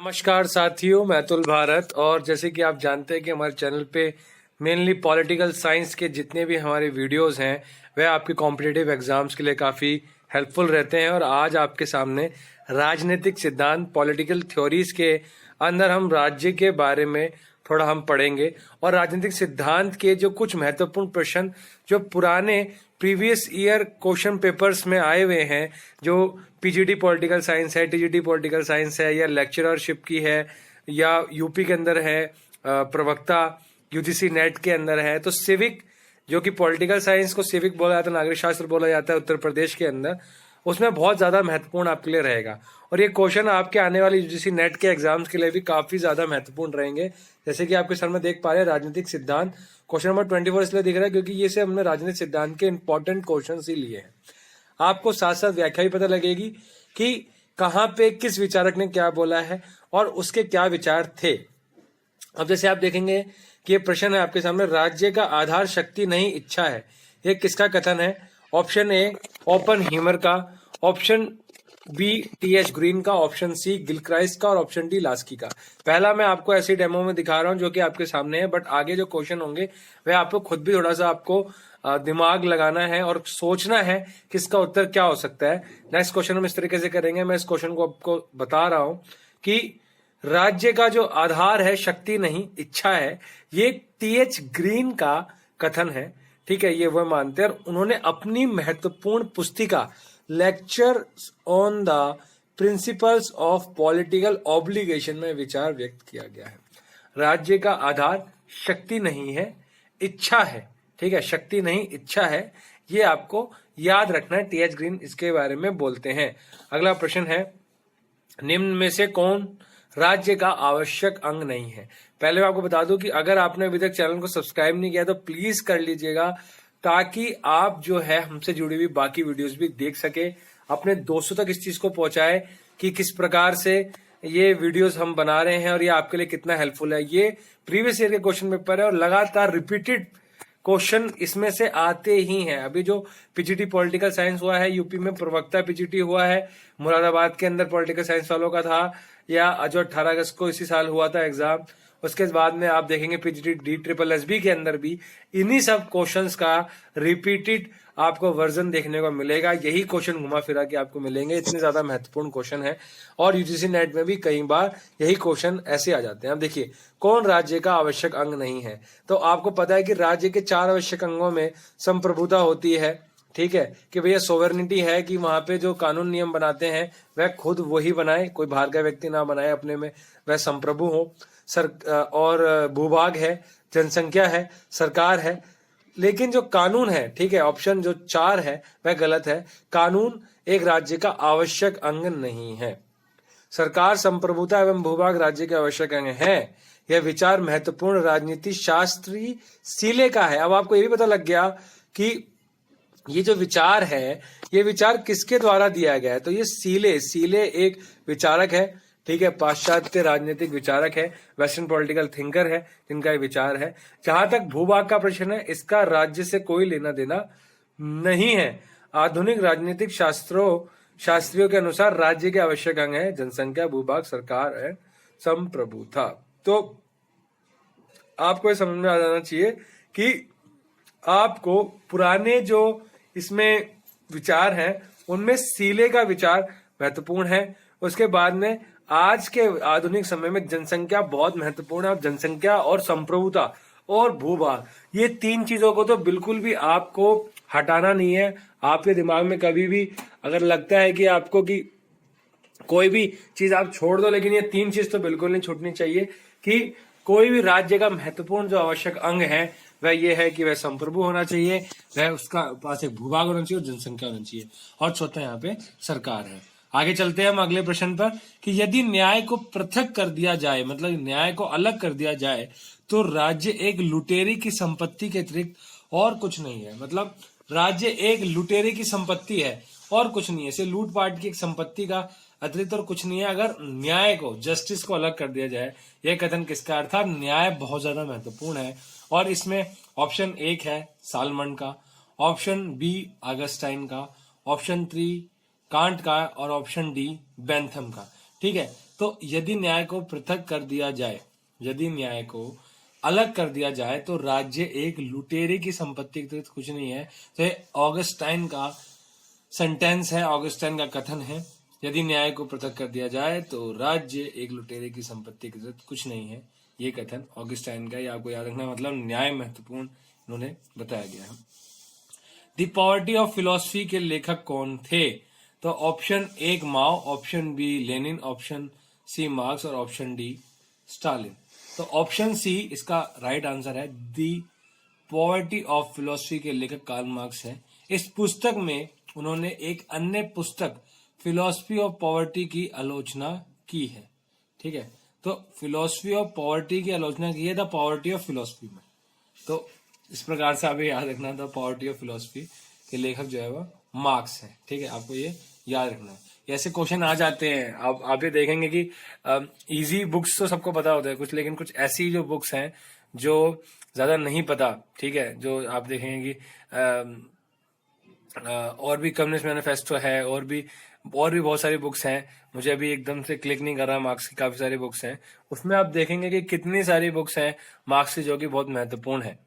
नमस्कार साथियों, मैं अतुल भारत। और जैसे कि आप जानते हैं कि हमारे चैनल पे मेनली पॉलिटिकल साइंस के जितने भी हमारे वीडियोस हैं वह आपके कॉम्पिटिटिव एग्जाम्स के लिए काफ़ी हेल्पफुल रहते हैं। और आज आपके सामने राजनीतिक सिद्धांत, पॉलिटिकल थ्योरीज के अंदर हम राज्य के बारे में थोड़ा हम पढ़ेंगे और राजनीतिक सिद्धांत के जो कुछ महत्वपूर्ण प्रश्न जो पुराने प्रीवियस ईयर क्वेश्चन पेपर्स में आए हुए हैं, जो पीजीटी पॉलिटिकल साइंस है, टीजीटी पॉलिटिकल साइंस है, या लेक्चररशिप की है, या यूपी के अंदर है, प्रवक्ता यूजीसी नेट के अंदर है, तो सिविक जो कि पॉलिटिकल साइंस को सिविक बोला जाता है, नागरिक शास्त्र बोला जाता है उत्तर प्रदेश के अंदर, उसमें बहुत ज्यादा महत्वपूर्ण आपके लिए रहेगा। और ये क्वेश्चन आपके आने वाले यूजीसी नेट के एग्जाम्स के लिए भी काफी ज्यादा महत्वपूर्ण रहेंगे। जैसे कि आपके सामने देख पा रहे हैं, राजनीतिक सिद्धांत क्वेश्चन नंबर 24 इसलिए दिख रहा है क्योंकि ये से हमने राजनीतिक सिद्धांत के इंपॉर्टेंट क्वेश्चन ही लिए हैं। आपको साथ साथ व्याख्या भी पता लगेगी कि कहाँ पे किस विचारक ने क्या बोला है और उसके क्या विचार थे। अब जैसे आप देखेंगे कि ये प्रश्न है आपके सामने, राज्य का आधार शक्ति नहीं इच्छा है, ये किसका कथन है? ऑप्शन ए ओपन हीमर का, ऑप्शन बी टीएच ग्रीन का, ऑप्शन सी गिलक्राइस्ट का और ऑप्शन डी लास्की का। पहला मैं आपको ऐसी डेमो में दिखा रहा हूं जो कि आपके सामने है, बट आगे जो क्वेश्चन होंगे वह आपको खुद भी थोड़ा सा आपको दिमाग लगाना है और सोचना है कि इसका उत्तर क्या हो सकता है। नेक्स्ट क्वेश्चन हम इस तरीके से करेंगे। मैं इस क्वेश्चन को आपको बता रहा हूं कि राज्य का जो आधार है शक्ति नहीं इच्छा है, ये टीएच ग्रीन का कथन है। ठीक है, ये वह मानते हैं और उन्होंने अपनी महत्वपूर्ण पुस्तिका lecture on the principles of political obligation में विचार व्यक्त किया गया है। राज्य का आधार शक्ति नहीं है, इच्छा है। ठीक है, शक्ति नहीं इच्छा है, ये आपको याद रखना है। टीएच ग्रीन इसके बारे में बोलते हैं। अगला प्रश्न है, निम्न में से कौन राज्य का आवश्यक अंग नहीं है? पहले मैं आपको बता दूं कि अगर आपने अभी तक चैनल को सब्सक्राइब नहीं किया तो प्लीज कर लीजिएगा, ताकि आप जो है हमसे जुड़ी हुई बाकी वीडियोस भी देख सके, अपने दोस्तों तक इस चीज को पहुंचाए कि किस प्रकार से ये वीडियोस हम बना रहे हैं और ये आपके लिए कितना हेल्पफुल है। ये प्रीवियस ईयर के क्वेश्चन पेपर है और लगातार रिपीटेड क्वेश्चन इसमें से आते ही हैं। अभी जो पीजीटी पॉलिटिकल साइंस हुआ है, यूपी में प्रवक्ता पीजीटी हुआ है, मुरादाबाद के अंदर पॉलिटिकल साइंस वालों का था, या जो 18 अगस्त को इसी साल हुआ था एग्जाम, उसके बाद में आप देखेंगे पीजीटी DSSB के अंदर भी इन्हीं सब क्वेश्चंस का रिपीटेड आपको वर्जन देखने को मिलेगा। यही क्वेश्चन घुमा फिरा के आपको मिलेंगे, इतने ज्यादा महत्वपूर्ण क्वेश्चन है। और यूजीसी नेट में भी कई बार यही क्वेश्चन ऐसे आ जाते हैं। अब देखिए, कौन राज्य का आवश्यक अंग नहीं है? तो आपको पता है कि राज्य के 4 आवश्यक अंगों में संप्रभुता होती है। ठीक है, कि भैया सोवरेनिटी है कि वहां पे जो कानून नियम बनाते हैं वह खुद वही बनाए, कोई बाहर का व्यक्ति ना बनाए अपने में, वह संप्रभु हो। और भूभाग है, जनसंख्या है, सरकार है। लेकिन जो कानून है, ठीक है, ऑप्शन जो 4 है वह गलत है। कानून एक राज्य का आवश्यक अंग नहीं है। सरकार, संप्रभुता एवं भूभाग राज्य के आवश्यक अंग है। यह विचार महत्वपूर्ण राजनीति शास्त्री सीले का है। अब आपको ये भी पता लग गया कि ये जो विचार है, ये विचार किसके द्वारा दिया गया है? तो ये सीले एक विचारक है। ठीक है, पाश्चात्य राजनीतिक विचारक है, वेस्टर्न पॉलिटिकल थिंकर है, जिनका ये विचार है। जहां तक भूभाग का प्रश्न है, इसका राज्य से कोई लेना देना नहीं है। आधुनिक राजनीतिक शास्त्रियों के अनुसार राज्य के आवश्यक अंग है जनसंख्या, भूभाग, सरकार है, संप्रभुता। तो आपको ये समझ में आ जाना चाहिए कि आपको पुराने जो इसमें विचार हैं उनमें सीले का विचार महत्वपूर्ण है। उसके बाद में आज के आधुनिक समय में जनसंख्या बहुत महत्वपूर्ण है। और जनसंख्या और संप्रभुता और भूभाग, ये 3 चीजों को तो बिल्कुल भी आपको हटाना नहीं है। आपके दिमाग में कभी भी अगर लगता है कि आपको कि कोई भी चीज आप छोड़ दो, लेकिन ये 3 चीज तो बिल्कुल नहीं छूटनी चाहिए कि कोई भी राज्य का महत्वपूर्ण जो आवश्यक अंग है वह ये है कि वह संप्रभु होना चाहिए, वह उसका पास एक भूभाग होना चाहिए और जनसंख्या होना चाहिए, और चौथा यहाँ पे सरकार है। आगे चलते हैं हम अगले प्रश्न पर कि यदि न्याय को पृथक कर दिया जाए, मतलब न्याय को अलग कर दिया जाए, तो राज्य एक लुटेरे की संपत्ति के अतिरिक्त और कुछ नहीं है। मतलब राज्य एक लुटेरे की संपत्ति है और कुछ नहीं है, सिर्फ लूटपाट की एक संपत्ति का अतिरिक्त और कुछ नहीं है अगर न्याय को, जस्टिस को अलग कर दिया जाए। यह कथन किसका? अर्थात न्याय बहुत ज्यादा महत्वपूर्ण है। और इसमें ऑप्शन 1 है सालमन का, ऑप्शन बी अगस्टाइन का, ऑप्शन 3 कांट का और ऑप्शन डी बेंथम का। ठीक है, तो यदि न्याय को पृथक कर दिया जाए, यदि न्याय को अलग कर दिया जाए तो राज्य एक लुटेरे की संपत्ति के तहत कुछ नहीं है। तो ये ऑगस्टाइन का सेंटेंस है, ऑगस्टाइन का कथन है, यदि न्याय को पृथक कर दिया जाए तो राज्य एक लुटेरे की संपत्ति के तहत कुछ नहीं है। ये कथन ऑगस्टाइन का, ये आपको याद रखना, मतलब न्याय महत्वपूर्ण इन्होंने बताया गया है। द पॉवर्टी ऑफ फिलोसफी के लेखक कौन थे? तो ऑप्शन एक Mao, option B Lenin, option C Marx और ऑप्शन डी स्टालिन। तो ऑप्शन सी इसका राइट आंसर है। दी पॉवर्टी ऑफ फिलोसफी के लेखक कार्ल मार्क्स है। इस पुस्तक में उन्होंने एक अन्य पुस्तक फिलोसफी ऑफ पॉवर्टी की आलोचना की है। ठीक है, तो फिलोसफी ऑफ पॉवर्टी की आलोचना की है द पॉवर्टी ऑफ फिलोसफी में। तो इस प्रकार से आप याद रखना, द पॉवर्टी ऑफ फिलोसफी के लेखक जो है वो मार्क्स है। ठीक है, आपको ये याद रखना है। ऐसे क्वेश्चन आ जाते हैं, आप ये देखेंगे कि इजी बुक्स तो सबको पता होता है कुछ, लेकिन कुछ ऐसी जो बुक्स हैं जो ज्यादा नहीं पता, ठीक है, जो आप देखेंगे कि और भी कम्युनिस्ट मैनिफेस्टो है, और भी बहुत सारी बुक्स हैं, मुझे अभी एकदम से क्लिक नहीं कर रहा, मार्क्स की काफी सारी बुक्स हैं, उसमें आप देखेंगे कि कितनी सारी बुक्स हैं मार्क्स की जो कि बहुत महत्वपूर्ण है।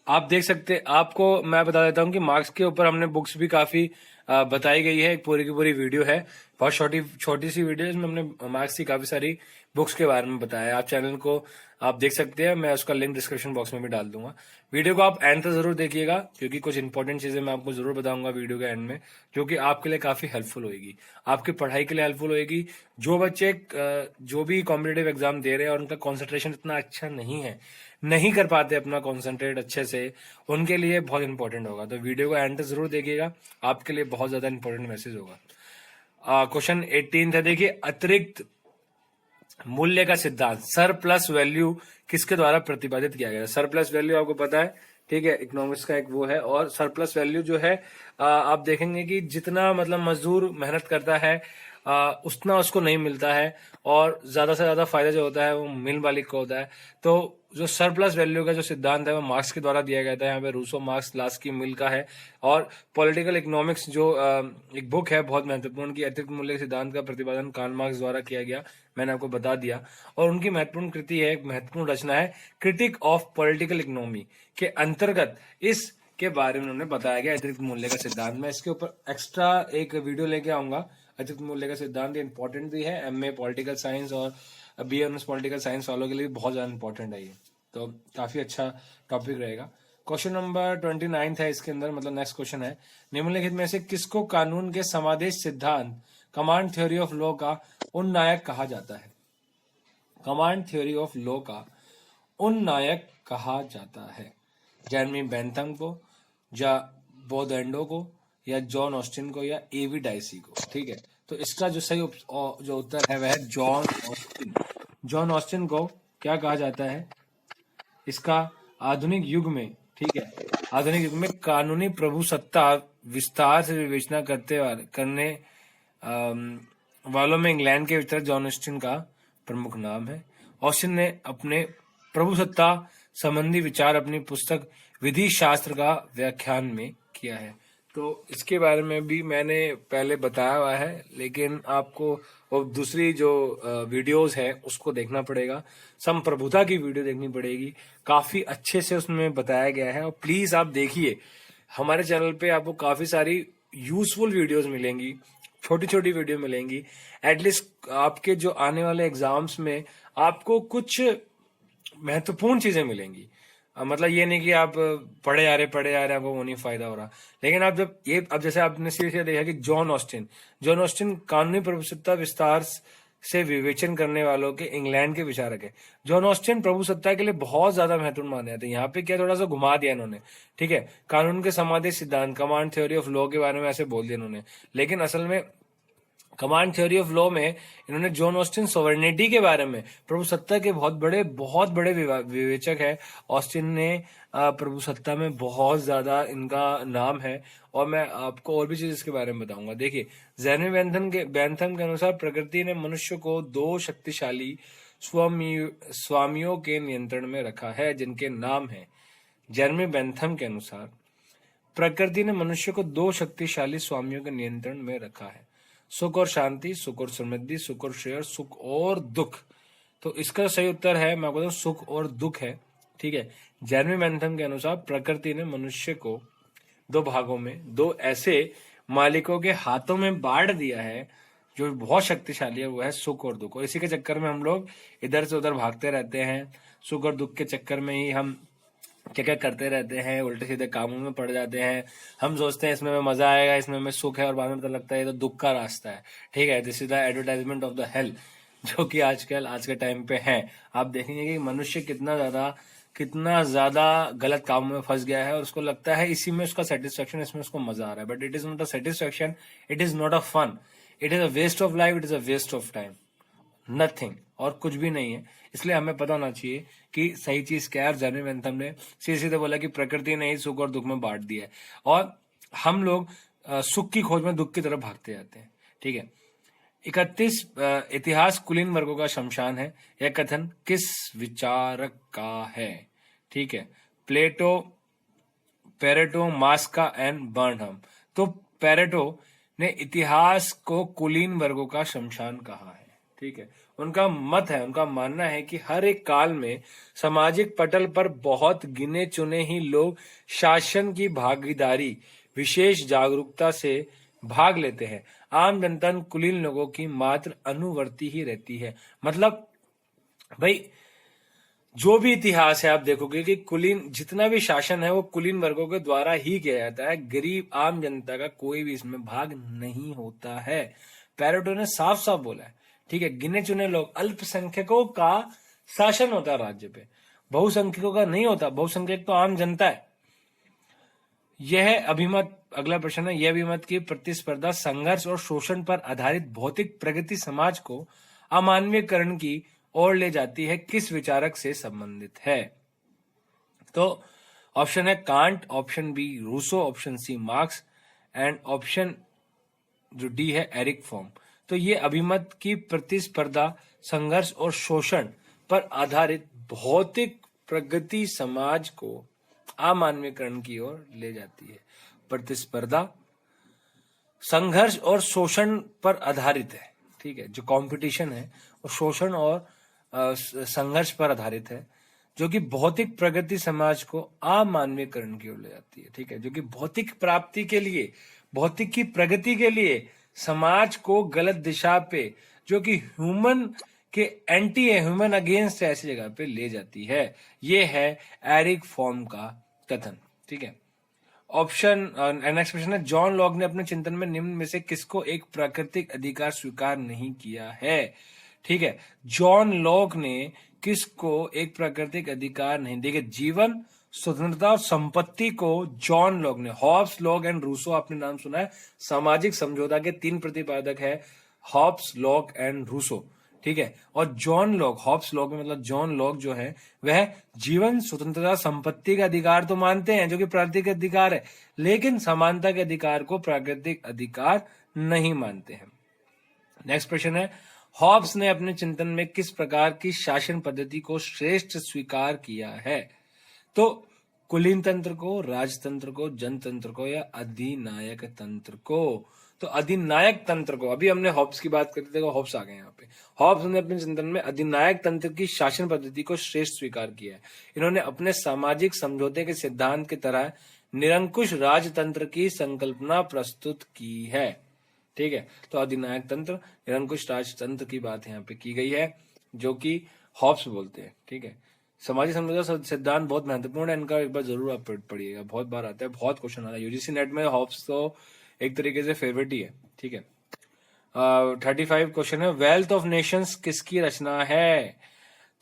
आप देख सकते, आपको मैं बता देता हूँ कि मार्क्स के ऊपर हमने बुक्स भी काफी बताई गई है, एक पूरी की पूरी वीडियो है, बहुत छोटी सी वीडियो है, इसमें हमने मार्क्स की काफी सारी बुक्स के बारे में बताया है। आप चैनल को आप देख सकते हैं, मैं उसका लिंक डिस्क्रिप्शन बॉक्स में भी डाल दूंगा। वीडियो को आप एंड तक जरूर देखिएगा, क्योंकि कुछ इंपॉर्टेंट चीजें मैं आपको जरूर बताऊंगा वीडियो के एंड में, जो कि आपके लिए काफी हेल्पफुल होगी, आपकी पढ़ाई के लिए हेल्पफुल होगी। जो बच्चे जो भी कॉम्पिटेटिव एग्जाम दे रहे हैं और उनका कॉन्सेंट्रेशन इतना अच्छा नहीं है, नहीं कर पाते अपना कॉन्सेंट्रेट अच्छे से, उनके लिए बहुत इंपॉर्टेंट होगा। तो वीडियो को एंड तक जरूर देखिएगा, आपके लिए बहुत ज्यादा इंपॉर्टेंट मैसेज होगा। क्वेश्चन 18 था, देखिए, अतिरिक्त मूल्य का सिद्धांत सरप्लस वैल्यू किसके द्वारा प्रतिपादित किया गया? सरप्लस वैल्यू आपको पता है, ठीक है, इकोनॉमिक्स का एक वो है। और सरप्लस वैल्यू जो है, आप देखेंगे कि जितना मतलब मजदूर मेहनत करता है उतना उसको नहीं मिलता है, और ज्यादा से ज्यादा फायदा जो होता है वो मिल मालिक को होता है। तो जो सरप्लस वैल्यू का जो सिद्धांत है वो मार्क्स के द्वारा दिया गया था। यहाँ पे रूसो मार्क्स लास्की मिल का है। और पॉलिटिकल इकोनॉमिक्स जो एक बुक है बहुत महत्वपूर्ण, की अतिरिक्त मूल्य के सिद्धांत का प्रतिपादन कार्ल मार्क्स द्वारा किया गया, मैंने आपको बता दिया। और उनकी महत्वपूर्ण कृति है, महत्वपूर्ण रचना है क्रिटिक ऑफ पॉलिटिकल इकोनॉमी के अंतर्गत इस के बारे में उन्होंने बताया गया अतिरिक्त मूल्य का सिद्धांत। मैं इसके ऊपर एक्स्ट्रा एक वीडियो लेके आऊंगा। अतिरिक्त मूल्य का सिद्धांत इंपॉर्टेंट भी है, एमए पॉलिटिकल साइंस और बी ऑनर्स पॉलिटिकल साइंस वालों के लिए बहुत ज्यादा इंपॉर्टेंट है ये, तो काफी अच्छा टॉपिक रहेगा। क्वेश्चन नंबर 29 है इसके अंदर, मतलब नेक्स्ट क्वेश्चन है, निम्नलिखित में से किसको कानून के समादेश सिद्धांत कमांड थ्योरी ऑफ लॉ का उन्नायक कहा जाता है? कमांड थ्योरी ऑफ लॉ का उन्नायक कहा जाता है? जेरेमी बेंथम को, या बोदेंडो को, या जॉन ऑस्टिन को, या एवी डाइसी को? ठीक है, तो इसका जो सही जो उत्तर है वह है जॉन ऑस्टिन। जॉन ऑस्टिन को क्या कहा जाता है? इसका आधुनिक युग में, ठीक है, आधुनिक युग में कानूनी प्रभुसत्ता विस्तार से विवेचना करने वालों में इंग्लैंड के विचारक जॉन ऑस्टिन का प्रमुख नाम है। ऑस्टिन ने अपने प्रभुसत्ता संबंधी विचार अपनी पुस्तक विधि शास्त्र का व्याख्यान में किया है। तो इसके बारे में भी मैंने पहले बताया हुआ है, लेकिन आपको वो दूसरी जो वीडियोस है उसको देखना पड़ेगा, संप्रभुता की वीडियो देखनी पड़ेगी, काफी अच्छे से उसमें बताया गया है। और प्लीज आप देखिए, हमारे चैनल पे आपको काफी सारी यूजफुल वीडियोस मिलेंगी, छोटी छोटी वीडियो मिलेंगी, एटलीस्ट आपके जो आने वाले एग्जाम्स में आपको कुछ महत्वपूर्ण चीजें मिलेंगी। मतलब ये नहीं कि आप पढ़े आ रहे आपको वो नहीं फायदा हो रहा, लेकिन आप जब ये, अब जैसे आपने सीधे देखा कि जॉन ऑस्टिन कानूनी प्रभुसत्ता विस्तार से विवेचन करने वालों के इंग्लैंड के विचारक है। जॉन ऑस्टिन प्रभुसत्ता के लिए बहुत ज्यादा महत्वपूर्ण माने जाते हैं। यहाँ पे क्या थोड़ा सा घुमा दिया इन्होंने, ठीक है, कानून के समादेश सिद्धांत कमांड थ्योरी ऑफ लॉ के बारे में ऐसे बोल दिया इन्होंने, लेकिन असल में कमांड थ्योरी ऑफ लॉ में इन्होंने जॉन ऑस्टिन सॉवरेनिटी के बारे में, प्रभुसत्ता के बहुत बड़े विवेचक है। ऑस्टिन ने प्रभुसत्ता में बहुत ज्यादा इनका नाम है, और मैं आपको और भी चीज इसके बारे में बताऊंगा। देखिए, जेरेमी बेंथम के अनुसार प्रकृति ने मनुष्य को दो शक्तिशाली स्वामियों के नियंत्रण में रखा है, जिनके नाम है, जेरेमी बेंथम के अनुसार प्रकृति ने मनुष्य को दो शक्तिशाली स्वामियों के नियंत्रण में रखा है। सुख और शांति, सुख और समृद्धि, सुख और श्रेय, सुख और दुख। तो इसका सही उत्तर है, मैं बोलता हूँ, सुख और दुख है। ठीक है। जैनवी मैंथम के अनुसार प्रकृति ने मनुष्य को दो भागों में, दो ऐसे मालिकों के हाथों में बांट दिया है जो बहुत शक्तिशाली है, वो है सुख और दुख। और इसी के चक्कर में हम लोग इधर से उधर भागते रहते हैं। सुख और दुख के चक्कर में ही हम क्या क्या करते रहते हैं, उल्टे सीधे कामों में पड़ जाते हैं। हम सोचते हैं इसमें हमें मजा आएगा, इसमें हमें सुख है, और बाद में पता लगता है ये तो दुख का रास्ता है। ठीक है। This is the advertisement of the hell, जो कि आजकल आज के टाइम पे है। आप देखेंगे कि मनुष्य कितना ज्यादा गलत कामों में फंस गया है, और उसको लगता है इसी में उसका सेटिस्फेक्शन, इसमें उसको मजा आ रहा है। But it is not a satisfaction, it is not a fun, it is a waste of life, it is a waste of time, nothing, और कुछ भी नहीं है। इसलिए हमें पता होना चाहिए कि सही चीज क्या है। और जैनवी बेंथम ने सीधे सीधे बोला कि प्रकृति ने ही सुख और दुख में बांट दिया है, और हम लोग सुख की खोज में दुख की तरफ भागते जाते हैं। ठीक है। 31 इतिहास कुलीन वर्गों का शमशान है, यह कथन किस विचारक का है? ठीक है। प्लेटो, पेरेटो, मास्का एंड बर्नहम। तो पेरेटो ने इतिहास को कुलीन वर्गों का शमशान कहा है। ठीक है। उनका मत है, उनका मानना है कि हर एक काल में सामाजिक पटल पर बहुत गिने चुने ही लोग शासन की भागीदारी, विशेष जागरूकता से भाग लेते हैं। आम जनता कुलीन लोगों की मात्र अनुवर्ती ही रहती है। मतलब भाई, जो भी इतिहास है आप देखोगे कि कुलीन, जितना भी शासन है वो कुलीन वर्गों के द्वारा ही किया जाता है। गरीब आम जनता का कोई भी इसमें भाग नहीं होता है। पेरेटो ने साफ साफ बोला है। ठीक है। गिने चुने लोग, अल्पसंख्यकों का शासन होता है राज्य पे, बहुसंख्यकों का नहीं होता। बहुसंख्यक तो आम जनता है। यह अभिमत, अगला प्रश्न है, यह अभिमत की प्रतिस्पर्धा, संघर्ष और शोषण पर आधारित भौतिक प्रगति समाज को अमानवीयकरण की ओर ले जाती है, किस विचारक से संबंधित है? तो ऑप्शन है Kant, option B Rousseau, option C Marx, and option जो डी है एरिक फॉर्म। तो ये अभिमत की प्रतिस्पर्धा, संघर्ष और शोषण पर आधारित भौतिक प्रगति समाज को अमानवीयकरण की ओर ले जाती है। प्रतिस्पर्धा, संघर्ष और शोषण पर आधारित है। ठीक है। जो कंपटीशन है वो शोषण और संघर्ष पर आधारित है, जो कि भौतिक प्रगति समाज को अमानवीयकरण की ओर ले जाती है। ठीक है। जो कि भौतिक प्राप्ति के लिए, भौतिक की प्रगति के लिए समाज को गलत दिशा पे, जो कि ह्यूमन के एंटी है, ह्यूमन अगेंस्ट है, ऐसी जगह पे ले जाती है। ये है एरिक फॉर्म का कथन। ठीक है। ऑप्शन नेक्स्ट क्वेश्चन है, जॉन लॉक ने अपने चिंतन में निम्न में से किसको एक प्राकृतिक अधिकार स्वीकार नहीं किया है? ठीक है। जॉन लॉक ने किसको एक प्राकृतिक अधिकार नहीं, देखिए जीवन, स्वतंत्रता और संपत्ति को जॉन लॉक ने, हॉब्स, लॉक एंड रूसो आपने नाम सुना है, सामाजिक समझौता के 3 प्रतिपादक है, हॉब्स, लॉक एंड रूसो। ठीक है। और जॉन लॉक, हॉब्स लॉक में मतलब जॉन लॉक जो है वह जीवन, स्वतंत्रता, संपत्ति का अधिकार तो मानते हैं, जो कि प्राकृतिक अधिकार है, लेकिन समानता के अधिकार को प्राकृतिक अधिकार नहीं मानते हैं। नेक्स्ट प्रश्न है, हॉब्स ने अपने चिंतन में किस प्रकार की शासन पद्धति को श्रेष्ठ स्वीकार किया है? तो कुलीन तंत्र को, राजतंत्र को, जनतंत्र को, या अधिनायक तंत्र को? तो अधिनायक तंत्र को। अभी हमने हॉब्स की बात करते थे, हॉब्स आ गए यहाँ पे। हॉब्स ने अपने चिंतन में अधिनायक तंत्र की शासन पद्धति को श्रेष्ठ स्वीकार किया है। इन्होंने अपने सामाजिक समझौते के सिद्धांत की तरह निरंकुश राजतंत्र की संकल्पना प्रस्तुत की है। ठीक है। तो अधिनायक तंत्र, निरंकुश राजतंत्र की बात यहाँ पे की गई है, जो कि हॉब्स बोलते हैं। ठीक है। सामाजिक समझौता सिद्धांत बहुत महत्वपूर्ण है, इनका एक बार जरूर आप पढ़िएगा, बहुत बार आता है, बहुत क्वेश्चन आता है यूजीसी नेट में। हॉब्स तो एक तरीके से फेवरेट ही है। ठीक है। 35 क्वेश्चन है, वेल्थ ऑफ नेशंस किसकी रचना है?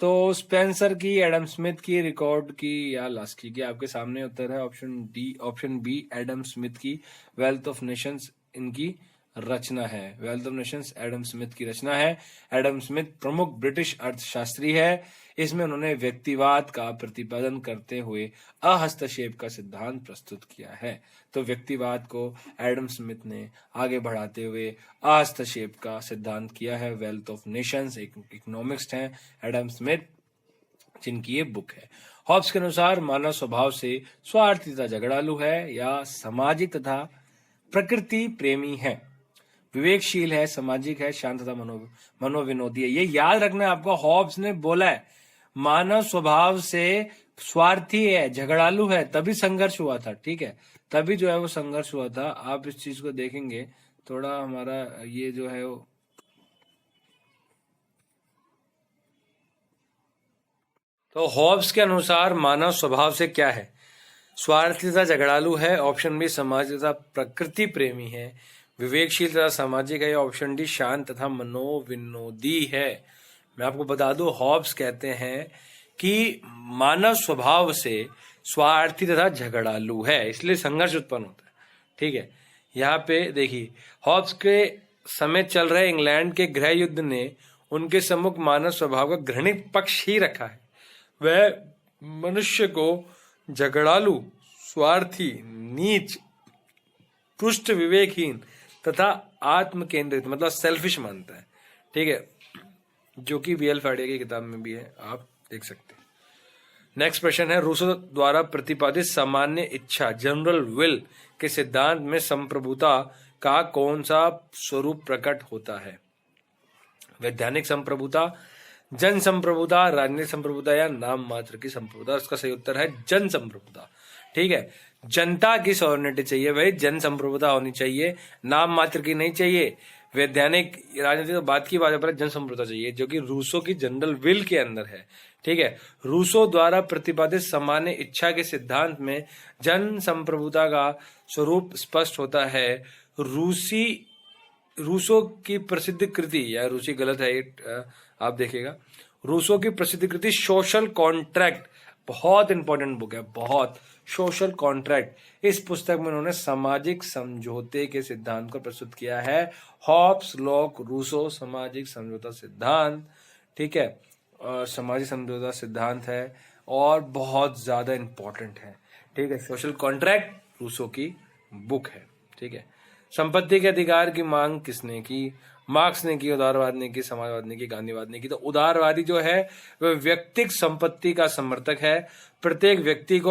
तो स्पेंसर की, एडम स्मिथ की, रिकॉर्ड की, या लास्की की? आपके सामने उत्तर है option D, option B Adam Smith की। वेल्थ ऑफ नेशंस इनकी रचना है। Wealth of Nations Adam Smith की रचना है। एडम स्मिथ प्रमुख ब्रिटिश अर्थशास्त्री है। इसमें उन्होंने व्यक्तिवाद का प्रतिपादन करते हुए अहस्तक्षेप का सिद्धांत प्रस्तुत किया है। तो व्यक्तिवाद को एडम स्मिथ ने आगे बढ़ाते हुए अहस्तक्षेप का सिद्धांत किया है। वेल्थ ऑफ नेशंस एक इकोनॉमिस्ट हैं एडम स्मिथ, जिनकी ये बुक है। हॉब्स के अनुसार मानव स्वभाव से स्वार्थी तथा झगड़ालू है, या सामाजिक तथा प्रकृति प्रेमी है? विवेकशील है, सामाजिक है, शांत तथा मनोविनोदी है। ये याद रखना आपको, हॉब्स ने बोला है मानव स्वभाव से स्वार्थी है, झगड़ालू है, तभी संघर्ष हुआ था। ठीक है, तभी जो है वो संघर्ष हुआ था। आप इस चीज को देखेंगे थोड़ा, हमारा ये जो है वो तो हॉब्स के अनुसार मानव स्वभाव से क्या है? स्वार्थी तथा झगड़ालू है, ऑप्शन बी। समाज तथा प्रकृति प्रेमी है, विवेकशील तथा सामाजिक है, ऑप्शन डी। शांत तथा मनोविनोदी है। मैं आपको बता दूं, हॉब्स कहते हैं कि मानव स्वभाव से स्वार्थी तथा झगड़ालू है, इसलिए संघर्ष उत्पन्न होता है। ठीक है, यहाँ पे देखिए, हॉब्स के समय चल रहे इंग्लैंड के गृह युद्ध ने उनके सम्मुख मानव स्वभाव का घृणित पक्ष ही रखा है। वह मनुष्य को झगड़ालू, स्वार्थी, नीच, पुष्ट, विवेकहीन तथा आत्म केंद्रित मतलब सेल्फिश मानता है। ठीक है, जो कि वीएल फाड़िया की किताब में भी है, आप देख सकते हैं। नेक्स्ट प्रश्न है, रूसो द्वारा प्रतिपादित सामान्य इच्छा जनरल विल के सिद्धांत में संप्रभुता का कौन सा स्वरूप प्रकट होता है? वैधानिक संप्रभुता, जन संप्रभुता, राजनीतिक संप्रभुता या नाम मात्र की संप्रभुता? उसका सही उत्तर है जन संप्रभुता। ठीक है, जनता की सॉवरेनिटी चाहिए भाई, जन संप्रभुता होनी चाहिए, नाम मात्र की नहीं चाहिए। वैधानिक राजनीति तो बात की बात है, पर जन संप्रभुता चाहिए, जो कि रूसो की जनरल विल के अंदर है। ठीक है, रूसो द्वारा प्रतिपादित सामान्य इच्छा के सिद्धांत में जन संप्रभुता का स्वरूप स्पष्ट होता है। रूसो की प्रसिद्ध कृति, या रूसी गलत है ये, आप देखिएगा, रूसो की प्रसिद्ध कृति सोशल कॉन्ट्रैक्ट बहुत इंपॉर्टेंट बुक है, बहुत। सोशल कॉन्ट्रैक्ट, इस पुस्तक में उन्होंने सामाजिक समझौते के सिद्धांत को प्रस्तुत किया है। हॉब्स, लॉक, रूसो, सामाजिक समझौता सिद्धांत। ठीक है, सामाजिक समझौता सिद्धांत है और बहुत ज्यादा इंपॉर्टेंट है। ठीक है, सोशल कॉन्ट्रैक्ट रूसो की बुक है। ठीक है, संपत्ति के अधिकार की मांग किसने की? मार्क्स ने की, उदारवाद ने की, समाजवाद ने की, गांधीवाद ने की। तो उदारवादी जो है वह व्यक्तिगत संपत्ति का समर्थक है। प्रत्येक व्यक्ति को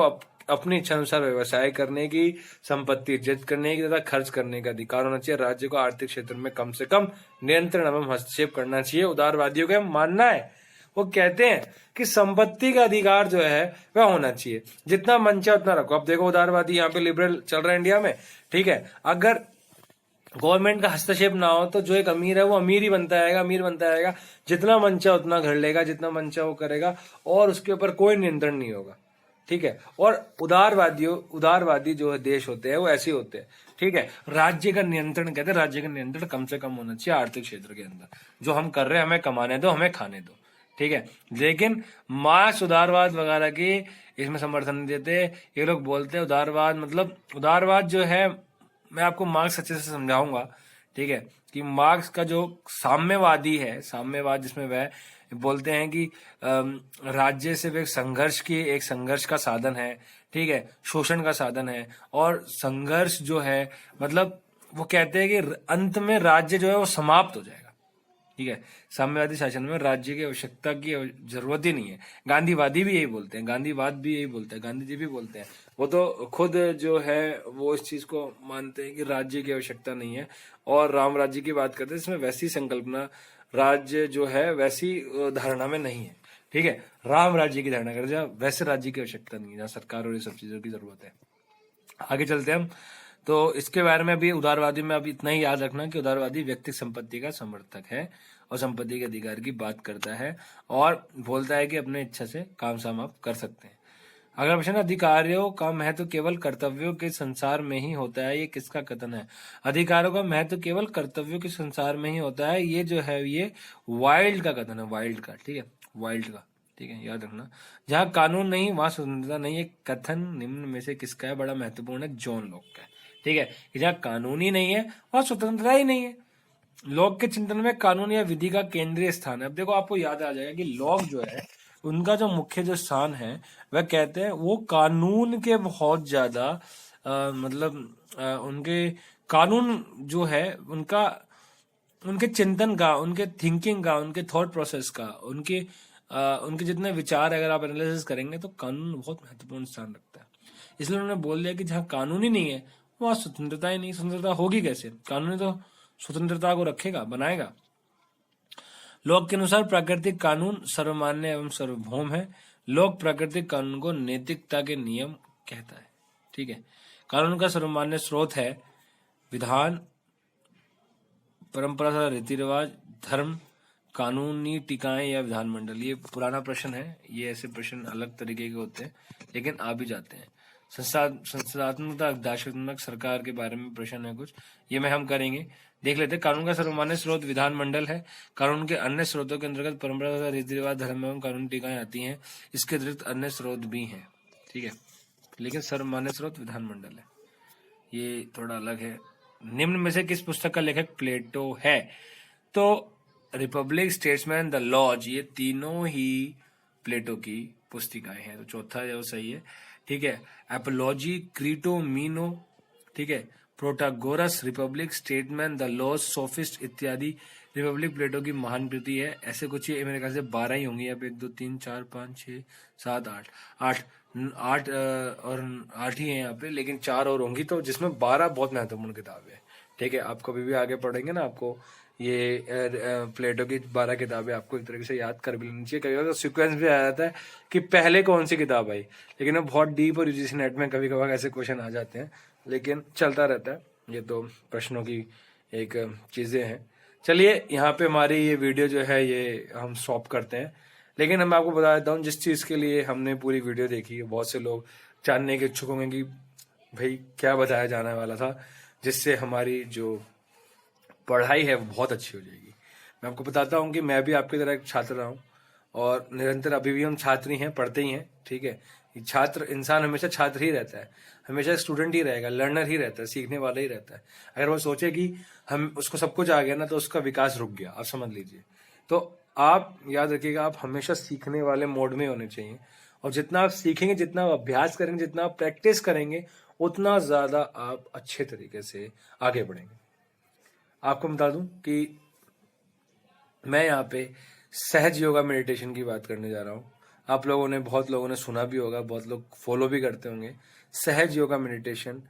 अपनी इच्छा अनुसार व्यवसाय करने की, संपत्ति अर्जित करने की तथा खर्च करने का अधिकार होना चाहिए। राज्य को आर्थिक क्षेत्र में कम से कम नियंत्रण एवं हस्तक्षेप करना चाहिए। उदारवादियों का मानना है, वो कहते हैं कि संपत्ति का अधिकार जो है वह होना चाहिए, जितना मन चाहे उतना रखो। अब देखो, उदारवादी यहाँ पे लिबरल चल रहा है इंडिया में। ठीक है, अगर गवर्नमेंट का हस्तक्षेप ना हो तो जो एक अमीर है वो अमीर ही बनता रहेगा, अमीर बनता रहेगा, जितना मन चाहे उतना घर लेगा, जितना मन चाहे वो करेगा, और उसके ऊपर कोई नियंत्रण नहीं होगा। ठीक है, और उदारवादी जो है देश होते हैं वो ऐसे होते हैं। ठीक है, राज्य का नियंत्रण कहते हैं, राज्य का नियंत्रण कम से कम होना चाहिए आर्थिक क्षेत्र के अंदर। जो हम कर रहे हैं हमें कमाने दो, हमें खाने दो। ठीक है, लेकिन मार्क्स उदारवाद वगैरह की इसमें समर्थन नहीं देते। ये लोग बोलते हैं उदारवाद मतलब, उदारवाद जो है, मैं आपको मार्क्स अच्छे से समझाऊंगा। ठीक है, कि मार्क्स का जो साम्यवादी है, साम्यवाद जिसमें वह बोलते हैं कि राज्य सिर्फ एक संघर्ष का साधन है। ठीक है, शोषण का साधन है, और संघर्ष जो है मतलब वो कहते हैं कि अंत में राज्य जो है वो समाप्त हो जाएगा। ठीक है, साम्यवादी शासन में राज्य की आवश्यकता की जरूरत ही नहीं है। गांधीवादी भी यही बोलते हैं, गांधीवाद भी यही बोलते हैं, गांधी जी भी बोलते हैं। वो तो खुद जो है वो इस चीज को मानते हैं कि राज्य की आवश्यकता नहीं है, और राम राज्य की बात करते हैं, इसमें वैसी संकल्पना राज्य जो है वैसी धारणा में नहीं है। ठीक है, राम राज्य की धारणा करते हैं, वैसे राज्य की आवश्यकता नहीं है जहाँ सरकार और ये सब चीजों की जरूरत है। आगे चलते हैं हम, तो इसके बारे में भी उदारवादी में अब इतना ही याद रखना कि उदारवादी व्यक्तिगत संपत्ति का समर्थक है और संपत्ति के अधिकार की बात करता है, और बोलता है कि अपने इच्छा से काम आप कर सकते हैं। अगला प्रश्न, अधिकारियों का महत्व केवल कर्तव्यों के संसार में ही होता है, ये किसका कथन है? अधिकारों का महत्व केवल कर्तव्यों के संसार में ही होता है, ये जो है ये वाइल्ड का कथन है, वाइल्ड का। ठीक है, वाइल्ड का। ठीक है, याद रखना, जहां कानून नहीं वहां स्वतंत्रता नहीं। ये कथन निम्न में से किसका है? बड़ा महत्वपूर्ण है, जॉन लॉक का है। ठीक है, कि जहां कानून ही नहीं है वहां स्वतंत्रता ही नहीं है। लॉक के चिंतन में कानून या विधि का केंद्रीय स्थान है। अब देखो, आपको याद आ जाएगा कि लॉक जो है उनका जो मुख्य जो स्थान है वह कहते हैं वो कानून के बहुत ज्यादा उनके कानून जो है उनका, उनके चिंतन का, उनके थिंकिंग का, उनके थॉट प्रोसेस का, उनके जितने विचार अगर आप एनालिसिस करेंगे तो कानून बहुत महत्वपूर्ण स्थान रखता है। इसलिए उन्होंने बोल दिया कि जहाँ कानून ही नहीं है वहां स्वतंत्रता ही नहीं। स्वतंत्रता होगी कैसे? कानून तो स्वतंत्रता को रखेगा, बनाएगा। लोक के अनुसार प्राकृतिक कानून सर्वमान्य एवं सार्वभौम है। लोक प्राकृतिक कानून को नैतिकता के नियम कहता है। ठीक है। कानून का सर्वमान्य स्रोत है विधान, परंपरा तथा रीति रिवाज, धर्म, कानूनी टीकाएं या विधानमंडल। ये पुराना प्रश्न है, ये ऐसे प्रश्न अलग तरीके के होते हैं लेकिन आ भी जाते हैं। संस्थात्मकता, दार्शनिक, सरकार के बारे में प्रश्न है कुछ, ये में हम करेंगे। देख लेते हैं। कानून का सर्वमान्य स्रोत विधानमंडल है। कानून के अन्य स्रोतों के अंतर्गत परंपरा तथा रीति रिवाज, धर्म एवं कानूनी टीकाएं आती हैं। इसके अतिरिक्त अन्य स्रोत भी हैं। ठीक है, लेकिन सर्वमान्य स्रोत विधानमंडल है, ये थोड़ा अलग है। निम्न में से किस पुस्तक का लेखक प्लेटो है? तो रिपब्लिक, स्टेट्समैन, द लॉज, ये तीनों ही प्लेटो की पुस्तिकाएं हैं। तो चौथा जो सही है। ठीक है। एपोलॉजी, क्रीटो, मीनो, ठीक है, Protagoras, Republic, Statesman, the Laws, Sophist इत्यादि। रिपब्लिक प्लेटो की महान कृति है। ऐसे कुछ ये मेरे ख्याल से 12 ही होंगी। अब 1 2 3 4 5 6 7 8 और 8 ही है यहाँ पे, लेकिन 4 और होंगी, तो जिसमें 12 बहुत महत्वपूर्ण किताबें हैं। ठीक है। आप कभी भी आगे पढ़ेंगे ना, आपको ये प्लेटो की 12 किताबें आपको एक तरीके से याद कर भी लेनी चाहिए। कभी कभी तो सीक्वेंस भी आ जाता है कि पहले कौन सी किताब आई, लेकिन वो बहुत डीप और यूजीसी नेट में कभी कभार ऐसे क्वेश्चन आ जाते हैं, लेकिन चलता रहता है। ये तो प्रश्नों की एक चीजें हैं। चलिए, यहाँ पे हमारी ये वीडियो जो है ये हम स्टॉप करते हैं। लेकिन मैं आपको बता देता हूँ, जिस चीज के लिए हमने पूरी वीडियो देखी है, बहुत से लोग जानने के इच्छुक होंगे कि भाई क्या बताया जाने वाला था, जिससे हमारी जो पढ़ाई है वो बहुत अच्छी हो जाएगी। मैं आपको बताता हूँ कि मैं भी आपकी तरह एक छात्र रहा हूँ और निरंतर अभी भी हम छात्र ही हैं, पढ़ते ही हैं। ठीक है। छात्र, इंसान हमेशा छात्र ही रहता है, हमेशा स्टूडेंट ही रहेगा, लर्नर ही रहता है, सीखने वाला ही रहता है। अगर वो सोचे कि हम उसको सब कुछ आ गया ना, तो उसका विकास रुक गया, आप समझ लीजिए। तो आप याद रखिएगा, आप हमेशा सीखने वाले मोड में होने चाहिए, और जितना आप सीखेंगे, जितना आप अभ्यास करेंगे, जितना आप प्रैक्टिस करेंगे, उतना ज्यादा आप अच्छे तरीके से आगे बढ़ेंगे। आपको बता दूं कि मैं यहाँ पे सहज योगा मेडिटेशन की बात करने जा रहा हूँ। आप लोगों ने, बहुत लोगों ने सुना भी होगा, बहुत लोग फॉलो भी करते होंगे। सहज योगा मेडिटेशन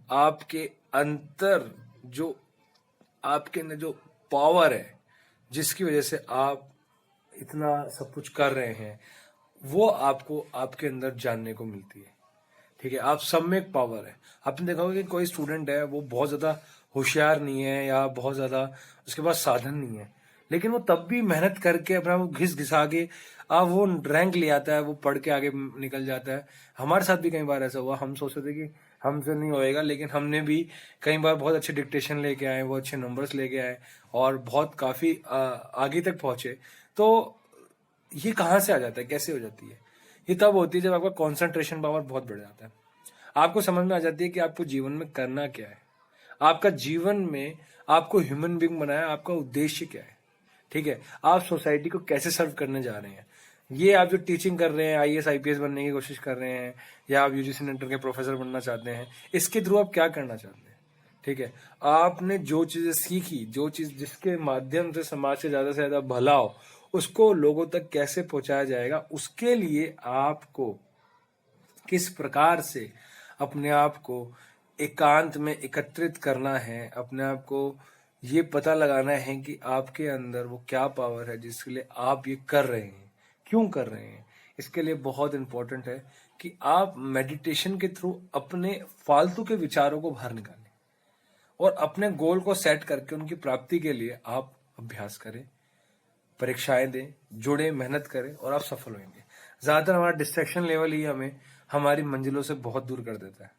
आपके अंतर, जो आपके अंदर जो पावर है, जिसकी वजह से आप इतना सब कुछ कर रहे हैं, वो आपको आपके अंदर जानने को मिलती है। ठीक है। आप सब में एक पावर है। आपने देखा होगा कि कोई स्टूडेंट है, वो बहुत ज्यादा होशियार नहीं है या बहुत ज्यादा उसके पास साधन नहीं है, लेकिन वो तब भी मेहनत करके अपना वो घिस घिसा के वो रैंक ले आता है, वो पढ़ के आगे निकल जाता है। हमारे साथ भी कई बार ऐसा हुआ, हम सोचते थे कि हमसे नहीं होएगा, लेकिन हमने भी कई बार बहुत अच्छे डिक्टेशन लेके आए, वो अच्छे नंबर्स लेके आए और बहुत काफी आगे तक पहुंचे। तो ये कहाँ से आ जाता है, कैसे हो जाती है? ये तब होती है जब आपका कॉन्सेंट्रेशन पावर बहुत बढ़ जाता है। आपको समझ में आ जाती है कि आपको जीवन में करना क्या है, आपका जीवन में आपको ह्यूमन बीइंग बनाया, आपका उद्देश्य क्या है। ठीक है। आप सोसाइटी को कैसे सर्व करने जा रहे हैं। ये आप जो टीचिंग कर रहे हैं, आईएएस आईपीएस बनने की कोशिश कर रहे हैं, या आप यूजीसी नेट के प्रोफेसर बनना चाहते हैं, इसके थ्रू आप क्या करना चाहते हैं। ठीक है। आपने जो चीजें सीखी, जो चीज जिसके माध्यम से समाज से ज्यादा भला हो, उसको लोगों तक कैसे पहुंचाया जाएगा, उसके लिए आपको किस प्रकार से अपने आप को एकांत में एकत्रित करना है, अपने आप को ये पता लगाना है कि आपके अंदर वो क्या पावर है जिसके लिए आप ये कर रहे हैं, क्यों कर रहे हैं। इसके लिए बहुत इंपॉर्टेंट है कि आप मेडिटेशन के थ्रू अपने फालतू के विचारों को बाहर निकालें और अपने गोल को सेट करके उनकी प्राप्ति के लिए आप अभ्यास करें, परीक्षाएं दें, जुड़े, मेहनत करें और आप सफल होंगे। ज्यादातर हमारा डिस्ट्रैक्शन लेवल ही हमें हमारी मंजिलों से बहुत दूर कर देता है,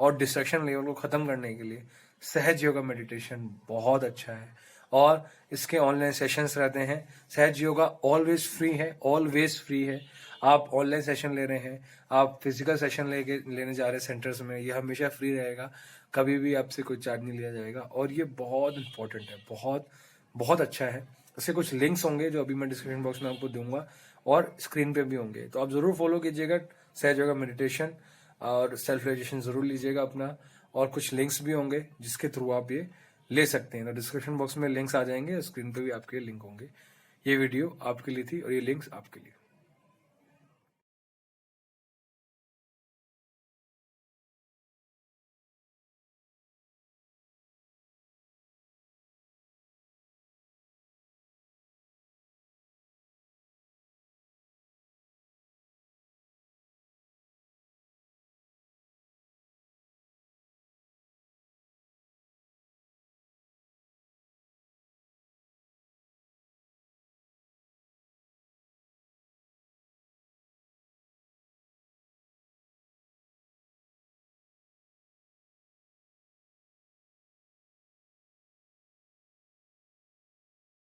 और डिस्ट्रैक्शन लेवल को खत्म करने के लिए सहज योगा मेडिटेशन बहुत अच्छा है। और इसके ऑनलाइन सेशंस रहते हैं। सहज योगा ऑलवेज फ्री है, ऑलवेज फ्री है। आप ऑनलाइन सेशन ले रहे हैं, आप फिजिकल सेशन लेने जा रहे हैं सेंटर्स में, ये हमेशा फ्री रहेगा, कभी भी आपसे कोई चार्ज नहीं लिया जाएगा। और ये बहुत इंपॉर्टेंट है, बहुत बहुत अच्छा है। इसके कुछ लिंक्स होंगे जो अभी मैं डिस्क्रिप्शन बॉक्स में आपको दूंगा, और स्क्रीन पे भी होंगे, तो आप जरूर फॉलो कीजिएगा सहज योगा मेडिटेशन, और सेल्फ रियलाइजेशन जरूर लीजिएगा अपना। और कुछ लिंक्स भी होंगे जिसके थ्रू आप ये ले सकते हैं। तो डिस्क्रिप्शन बॉक्स में लिंक्स आ जाएंगे, स्क्रीन पे भी आपके लिंक होंगे। ये वीडियो आपके लिए थी और ये लिंक्स आपके लिए।